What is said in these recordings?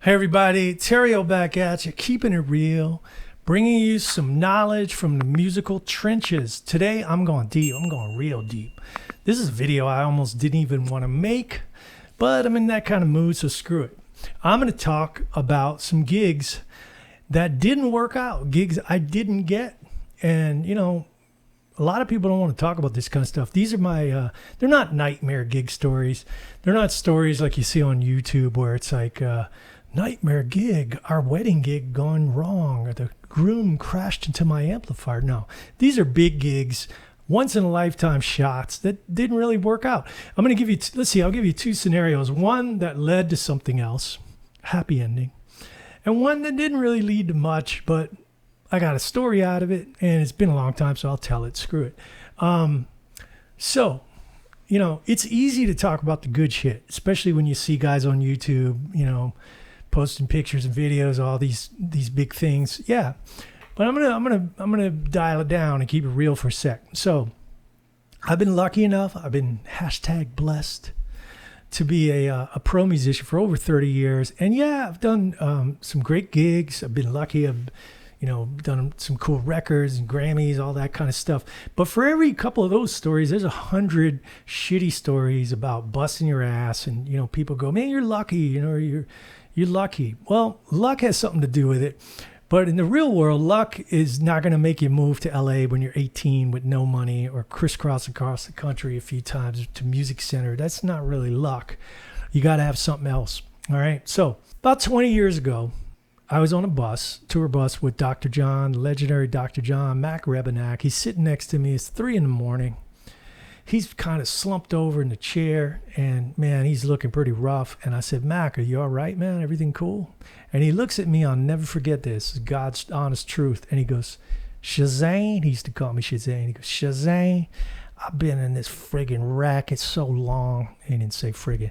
Hey everybody, Terrio back at you, keeping it real, bringing you some knowledge from the musical trenches. Today I'm going deep, I'm going real deep. This is a video I almost didn't even want to make, but I'm in that kind of mood, so screw it. I'm going to talk about some gigs that didn't work out, gigs I didn't get. And you know, a lot of people don't want to talk about this kind of stuff. These are my, they're not nightmare gig stories. They're not stories like you see on YouTube where it's like, nightmare gig, our wedding gig gone wrong, or the groom crashed into my amplifier. No, these are big gigs, once in a lifetime shots that didn't really work out. I'm going to give you, let's see, I'll give you two scenarios. One that led to something else, happy ending, and one that didn't really lead to much, but I got a story out of it, and it's been a long time, so I'll tell it. Screw it. So, you know, it's easy to talk about the good shit, especially when you see guys on YouTube, you know, posting pictures and videos, all these big things. Yeah. But I'm gonna dial it down and keep it real for a sec. So I've been lucky enough, I've been #blessed to be a pro musician for over 30 years. And yeah, I've done some great gigs. I've been lucky. I've done some cool records and Grammys, all that kind of stuff. But for every couple of those stories, there's 100 shitty stories about busting your ass. And, you know, people go, man, you're lucky, you know, you're lucky. Well, luck has something to do with it. But in the real world, luck is not going to make you move to LA when you're 18 with no money, or crisscross across the country a few times to Music Center. That's not really luck. You got to have something else. All right. So about 20 years ago, I was on a tour bus with Dr. John, the legendary Dr. John Mac Rebenak. He's sitting next to me. It's 3 a.m. He's kind of slumped over in the chair, and man, he's looking pretty rough. And I said, Mac, are you all right, man? Everything cool? And he looks at me, I'll never forget this, God's honest truth. And he goes, Shazane, he used to call me Shazane. He goes, Shazane, I've been in this friggin' racket so long. He didn't say friggin'.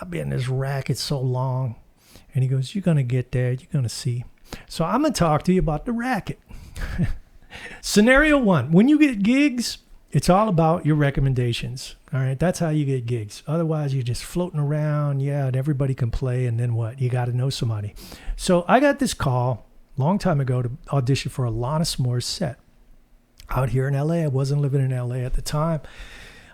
I've been in this racket so long. And he goes, you're going to get there. You're going to see. So I'm going to talk to you about the racket. Scenario 1, when you get gigs, it's all about your recommendations. All right. That's how you get gigs. Otherwise, you're just floating around. Yeah. And everybody can play. And then what? You got to know somebody. So I got this call a long time ago to audition for Alanis Moore's set out here in LA. I wasn't living in LA at the time.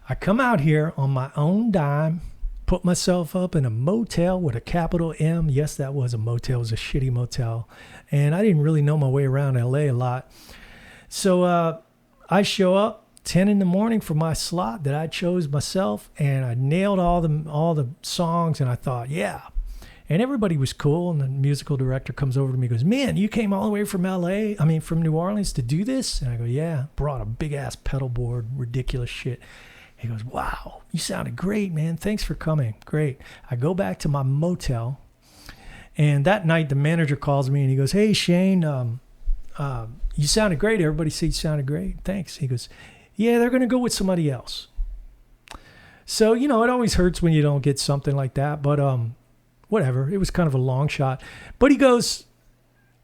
I come out here on my own dime, put myself up in a motel with a capital M. Yes, that was a motel. It was a shitty motel. And I didn't really know my way around LA a lot. So I show up 10 a.m. for my slot that I chose myself, and I nailed all the songs, and I thought, yeah. And everybody was cool, and the musical director comes over to me and goes, man, you came all the way from from New Orleans to do this? And I go, yeah. Brought a big-ass pedal board, ridiculous shit. He goes, wow, you sounded great, man. Thanks for coming. Great. I go back to my motel, and that night the manager calls me, and he goes, hey, Shane, you sounded great. Everybody said you sounded great. Thanks. He goes, yeah, they're going to go with somebody else. So, you know, it always hurts when you don't get something like that, but whatever. It was kind of a long shot. But he goes,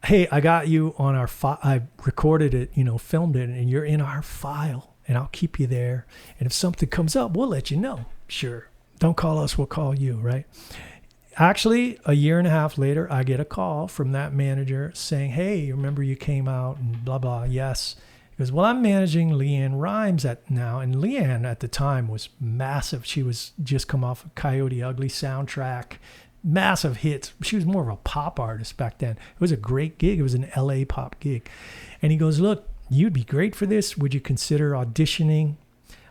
hey, I got you on our I recorded it, you know, filmed it, and you're in our file, and I'll keep you there. And if something comes up, we'll let you know. Sure. Don't call us, we'll call you, right? Actually, a year and a half later, I get a call from that manager saying, hey, remember you came out and blah, blah. Yes. He goes, well, I'm managing LeAnn Rimes now. And LeAnn at the time was massive. She was just come off a Coyote Ugly soundtrack, massive hits. She was more of a pop artist back then. It was a great gig. It was an LA pop gig. And he goes, look, you'd be great for this. Would you consider auditioning?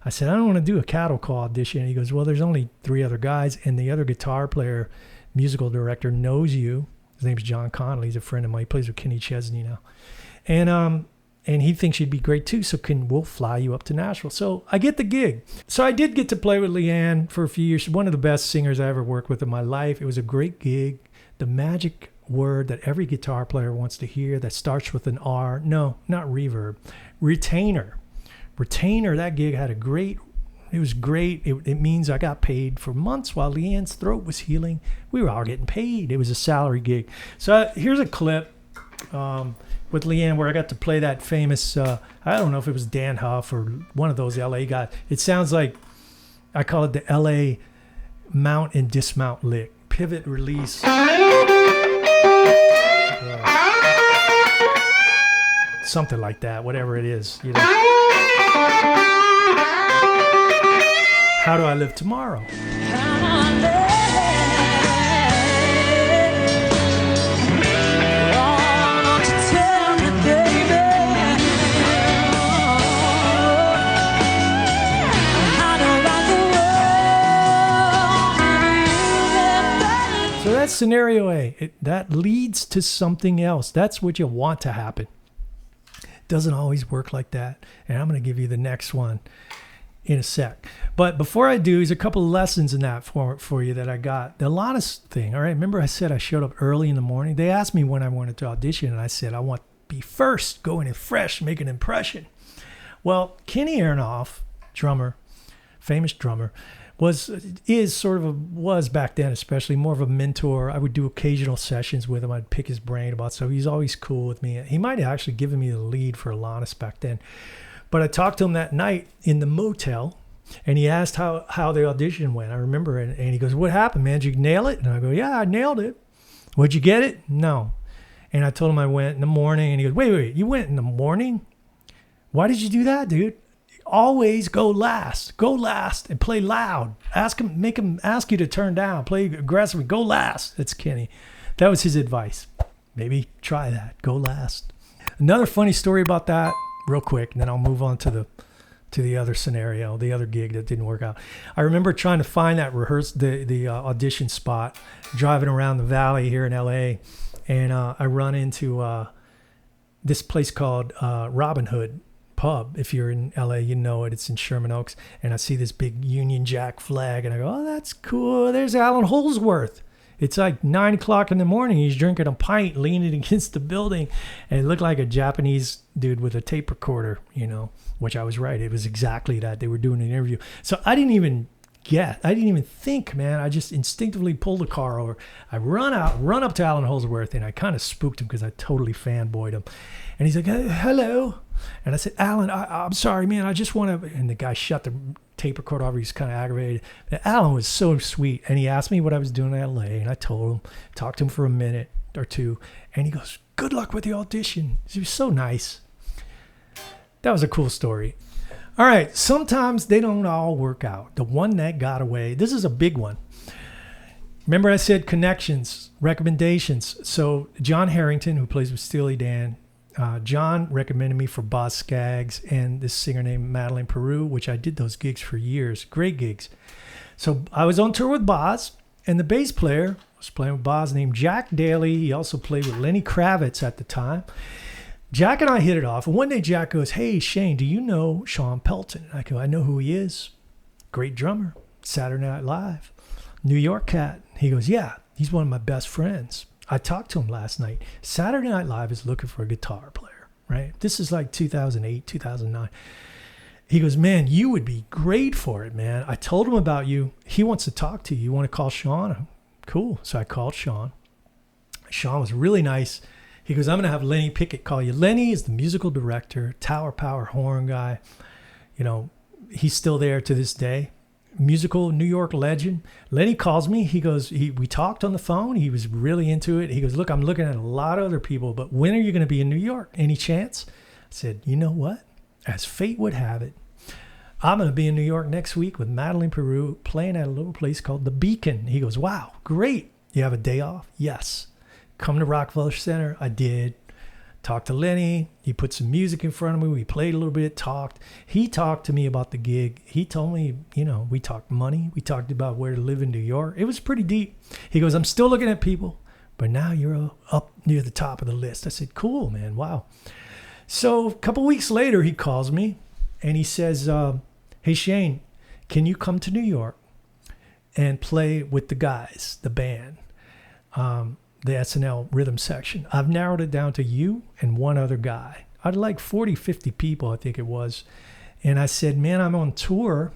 I said, I don't want to do a cattle call audition. He goes, well, there's only 3 other guys, and the other guitar player, musical director, knows you. His name's John Connolly. He's a friend of mine. He plays with Kenny Chesney now. And he thinks you'd be great too, so we'll fly you up to Nashville. So I get the gig. So I did get to play with LeAnn for a few years. One of the best singers I ever worked with in my life. It was a great gig. The magic word that every guitar player wants to hear that starts with an R. No, not reverb. Retainer. Retainer, that gig had it was great. It means I got paid for months while LeAnn's throat was healing. We were all getting paid. It was a salary gig. So here's a clip with LeAnn where I got to play that famous, I don't know if it was Dan Huff or one of those LA guys. It sounds like, I call it the LA mount and dismount lick. Pivot, release. something like that, whatever it is. How do I live tomorrow? So that's scenario A. That leads to something else. That's what you want to happen. It doesn't always work like that. And I'm going to give you the next one in a sec. But before I do, there's a couple of lessons in that for you that I got. The Alanis thing, all right? Remember I said I showed up early in the morning? They asked me when I wanted to audition, and I said I want to be first, go in fresh, make an impression. Well, Kenny Aronoff, drummer, famous drummer, was back then especially more of a mentor. I would do occasional sessions with him. I'd pick his brain about stuff. He's always cool with me. He might have actually given me the lead for Alanis back then. But I talked to him that night in the motel, and he asked how the audition went. I remember, and he goes, "What happened, man? Did you nail it?" And I go, "Yeah, I nailed it." "Would you get it?" "No." And I told him I went in the morning, and he goes, wait, you went in the morning? Why did you do that, dude? Always go last, and play loud. Make him ask you to turn down, play aggressively, go last. That's Kenny. That was his advice. Maybe try that, go last. Another funny story about that, real quick, and then I'll move on to the other scenario, the other gig that didn't work out. I remember trying to find that the audition spot, driving around the valley here in LA, and I run into this place called Robin Hood Pub. If you're in LA, you know it. It's in Sherman Oaks, and I see this big Union Jack flag, and I go, "Oh, that's cool. There's Alan Holdsworth." It's like 9 o'clock in the morning. He's drinking a pint, leaning against the building, and it looked like a Japanese dude with a tape recorder, which I was right. It was exactly that. They were doing an interview. So I didn't even think, man. I just instinctively pulled the car over. I run up to Alan Holdsworth, and I kind of spooked him because I totally fanboyed him. And he's like, "Hello." And I said, "Alan, I'm sorry, man. I just want to," and the guy shut the tape recorder off. He's kind of aggravated. But Alan was so sweet. And he asked me what I was doing in LA. And I told him, talked to him for a minute or two. And he goes, "Good luck with the audition." He was so nice. That was a cool story. All right. Sometimes they don't all work out. The one that got away, this is a big one. Remember I said connections, recommendations. So John Harrington, who plays with Steely Dan, John recommended me for Boz Scaggs and this singer named Madeline Peru, which I did those gigs for years. Great gigs. So I was on tour with Boz, and the bass player was playing with Boz named Jack Daly. He also played with Lenny Kravitz at the time. Jack and I hit it off. And one day Jack goes, "Hey, Shane, do you know Sean Pelton?" I go, "I know who he is. Great drummer. Saturday Night Live. New York cat." He goes, "Yeah, he's one of my best friends. I talked to him last night. Saturday Night Live is looking for a guitar player," right? This is like 2008, 2009. He goes, "Man, you would be great for it, man. I told him about you. He wants to talk to you. You want to call Sean?" Cool. So I called Sean. Sean was really nice. He goes, "I'm going to have Lenny Pickett call you." Lenny is the musical director, Tower Power horn guy. He's still there to this day. Musical New York legend. Lenny calls me. He goes, we talked on the phone. He was really into it. He goes, "Look, I'm looking at a lot of other people, but when are you going to be in New York? Any chance?" I said, "You know what? As fate would have it, I'm going to be in New York next week with Madeline Peru playing at a little place called The Beacon." He goes, "Wow, great. You have a day off?" "Yes." "Come to Rockefeller Center." I did. Talked to Lenny. He put some music in front of me. We played a little bit, talked. He talked to me about the gig. He told me, we talked money. We talked about where to live in New York. It was pretty deep. He goes, "I'm still looking at people, but now you're up near the top of the list." I said, "Cool, man. Wow." So a couple weeks later, he calls me and he says, "Hey, Shane, can you come to New York and play with the guys, the band? The SNL rhythm section. I've narrowed it down to you and one other guy." I'd like 40, 50 people, I think it was. And I said, "Man, I'm on tour.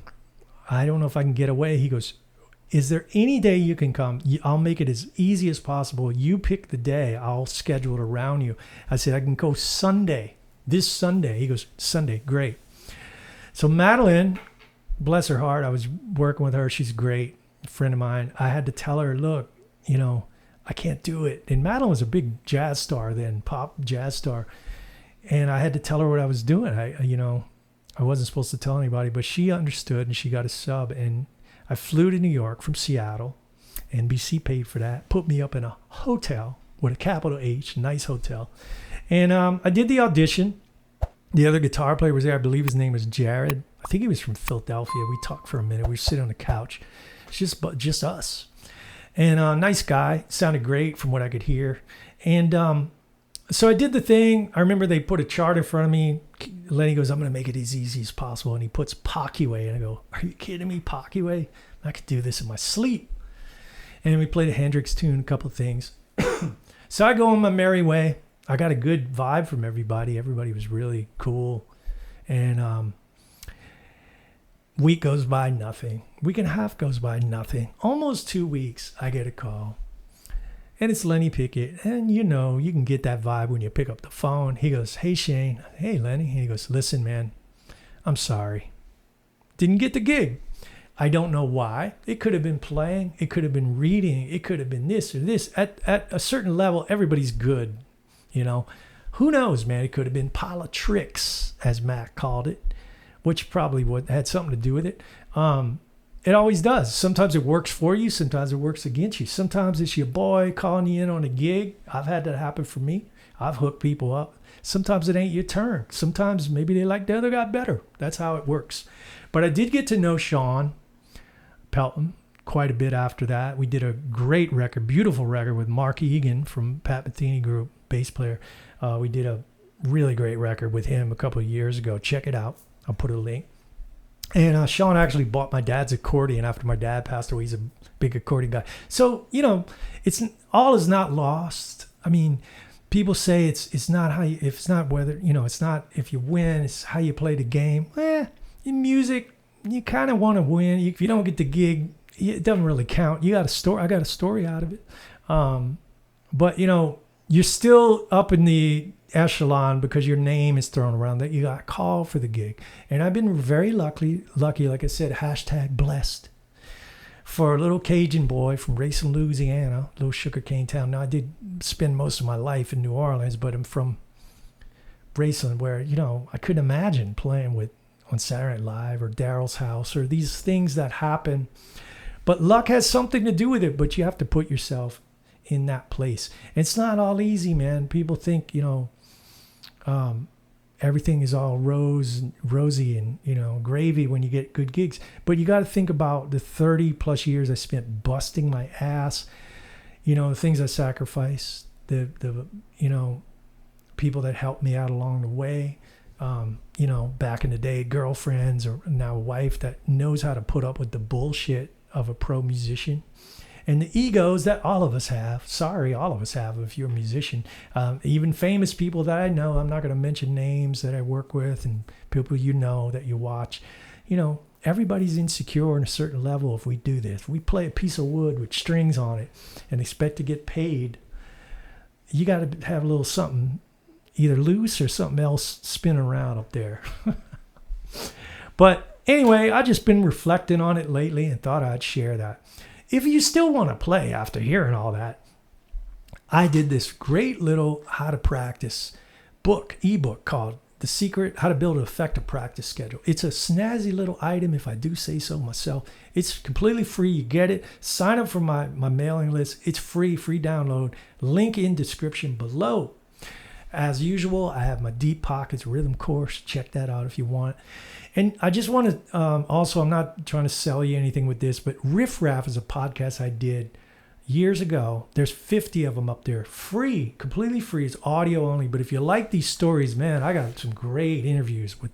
I don't know if I can get away." He goes, "Is there any day you can come? I'll make it as easy as possible. You pick the day. I'll schedule it around you." I said, "I can go Sunday, this Sunday." He goes, "Sunday, great." So Madeline, bless her heart, I was working with her. She's great, a friend of mine. I had to tell her, "Look, I can't do it." And Madeline was a big jazz star then, pop jazz star. And I had to tell her what I was doing. I wasn't supposed to tell anybody, but she understood and she got a sub. And I flew to New York from Seattle. NBC paid for that, put me up in a hotel with a capital H, nice hotel. And I did the audition. The other guitar player was there. I believe his name was Jared. I think he was from Philadelphia. We talked for a minute. We were sitting on the couch. It's just us. And nice guy. Sounded great from what I could hear. And so I did the thing. I remember they put a chart in front of me. Lenny goes, I'm going to make it as easy as possible. And he puts Pockway. And I go, are you kidding me, Pockway? I could do this in my sleep. And we played a Hendrix tune, a couple of things. So I go on my merry way. I got a good vibe from everybody. Everybody was really cool. And week goes by, nothing. Week and a half goes by, nothing. Almost 2 weeks, I get a call. And it's Lenny Pickett. And you can get that vibe when you pick up the phone. He goes, hey, Shane. Hey, Lenny. And he goes, listen, man, I'm sorry. Didn't get the gig. I don't know why. It could have been playing. It could have been reading. It could have been this or this. At a certain level, everybody's good. Who knows, man? It could have been politics, as Mac called it, which probably had something to do with it. It always does. Sometimes it works for you. Sometimes it works against you. Sometimes it's your boy calling you in on a gig. I've had that happen for me. I've hooked people up. Sometimes it ain't your turn. Sometimes maybe they like the other guy better. That's how it works. But I did get to know Sean Pelton quite a bit after that. We did a great record, beautiful record with Mark Egan from Pat Metheny Group, bass player. We did a really great record with him a couple of years ago. Check it out. I'll put a link. And Sean actually bought my dad's accordion after my dad passed away. He's a big accordion guy. So, it's all is not lost. I mean, people say it's not how you, if it's not whether, it's not if you win, it's how you play the game. In music, you kind of want to win. If you don't get the gig, it doesn't really count. You got a story. I got a story out of it. But you're still up in the echelon because your name is thrown around that you got called for the gig. And I've been very lucky, like I said, #blessed for a little Cajun boy from Racine, Louisiana, little sugarcane town. Now I did spend most of my life in New Orleans, but I'm from Racine where, I couldn't imagine playing on Saturday Night Live or Daryl's House or these things that happen. But luck has something to do with it, but you have to put yourself in that place. It's not all easy, man. People think, everything is all rosy and, gravy when you get good gigs. But you got to think about the 30 plus years I spent busting my ass, the things I sacrificed, the people that helped me out along the way. Back in the day, girlfriends or now a wife that knows how to put up with the bullshit of a pro musician and the egos that all of us have. Sorry, all of us have if you're a musician. Even famous people that I know, I'm not going to mention names that I work with and people that you watch. Everybody's insecure on a certain level if we do this. If we play a piece of wood with strings on it and expect to get paid, you got to have a little something either loose or something else spinning around up there. But anyway, I've just been reflecting on it lately and thought I'd share that. If you still want to play after hearing all that, I did this great little how to practice ebook called The Secret, How to Build an Effective Practice Schedule. It's a snazzy little item, if I do say so myself. It's completely free. You get it. Sign up for my mailing list. It's free download. Link in description below. As usual, I have my Deep Pockets rhythm course. Check that out if you want. And I just want to, also, I'm not trying to sell you anything with this, but Raff is a podcast I did years ago. There's 50 of them up there. Free, completely free. It's audio only. But if you like these stories, man, I got some great interviews with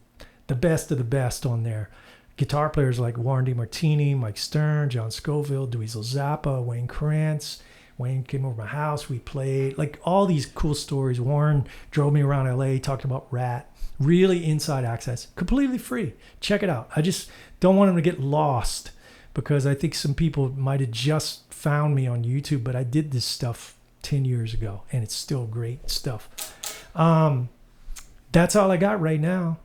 the best of the best on there. Guitar players like Warren DeMartini, Mike Stern, John Scoville, Dweezil Zappa, Wayne Krantz. Wayne came over my house. We played, like all these cool stories. Warren drove me around LA, talked about Rat. Really inside access, completely free. Check it out. I just don't want them to get lost because I think some people might have just found me on YouTube, but I did this stuff 10 years ago and it's still great stuff. That's all I got right now.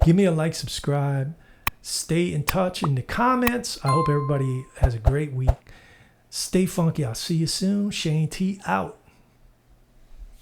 Give me a like, subscribe, stay in touch in the comments. I hope everybody has a great week. Stay funky. I'll see you soon. Shane T out.